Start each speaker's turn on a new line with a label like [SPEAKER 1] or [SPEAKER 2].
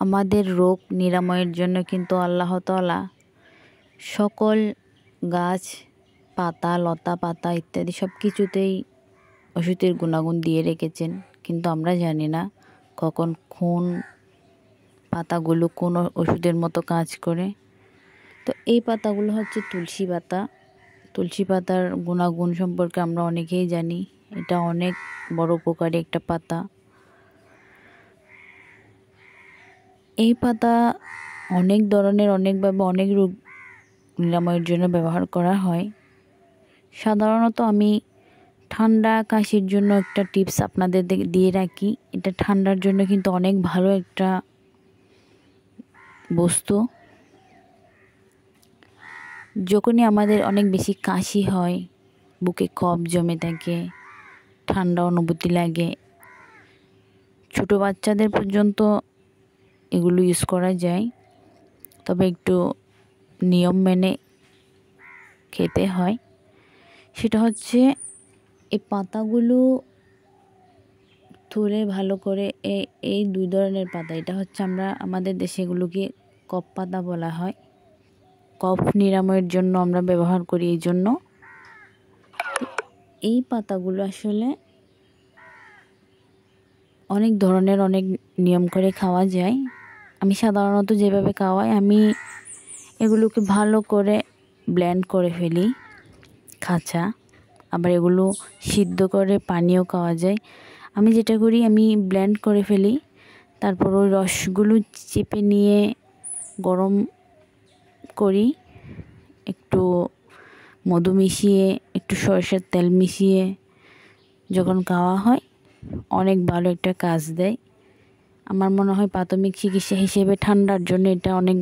[SPEAKER 1] আমাদের রোগ নিরাময়ের জন্য কিন্তু আল্লাহ তাআলা সকল গাছ, পাতা, লতা পাতা ইত্যাদি সব কিছুতেই ওষুধের গুণাগুণ দিয়ে রেখেছেন, কিন্তু আমরা জানি না কখন কোন পাতাগুলো কোন ওষুধের মতো কাজ করে। তো এই পাতাগুলো হচ্ছে তুলসী পাতা। তুলসী পাতার গুণাগুণ সম্পর্কে আমরা অনেকেই জানি। এটা অনেক বড় উপকারী একটা পাতা। এই পাতা অনেক ধরনের, অনেকভাবে অনেক রোগ নিরাময়ের জন্য ব্যবহার করা হয়। সাধারণত আমি ঠান্ডা কাশির জন্য একটা টিপস আপনাদের দিয়ে রাখি। এটা ঠান্ডার জন্য কিন্তু অনেক ভালো একটা বস্তু। যখনই আমাদের অনেক বেশি কাশি হয়, বুকে কফ জমে থাকে, ঠান্ডা অনুভূতি লাগে, ছোট বাচ্চাদের পর্যন্ত এগুলো ইউজ করা যায়, তবে একটু নিয়ম মেনে খেতে হয়। সেটা হচ্ছে এই পাতাগুলো তুলে ভালো করে এই দুই ধরনের পাতা, এটা হচ্ছে আমাদের দেশে এগুলোকে কফ পাতা বলা হয়। কফ নিরাময়ের জন্য আমরা ব্যবহার করি। এই জন্য এই পাতাগুলো আসলে অনেক ধরনের, অনেক নিয়ম করে খাওয়া যায়। আমি সাধারণত যেভাবে খাওয়াই, আমি এগুলোকে ভালো করে ব্লেন্ড করে ফেলি কাঁচা, আবার এগুলো সিদ্ধ করে পানিও খাওয়া যায়। আমি যেটা করি, আমি ব্লেন্ড করে ফেলি, তারপর ওই রসগুলো চেপে নিয়ে গরম করি, একটু মধু মিশিয়ে, একটু সরষের তেল মিশিয়ে যখন খাওয়া হয়, অনেক ভালো একটা কাজ দেয়। আমার মনে হয় প্রাথমিক চিকিৎসা হিসেবে ঠান্ডার জন্য এটা অনেক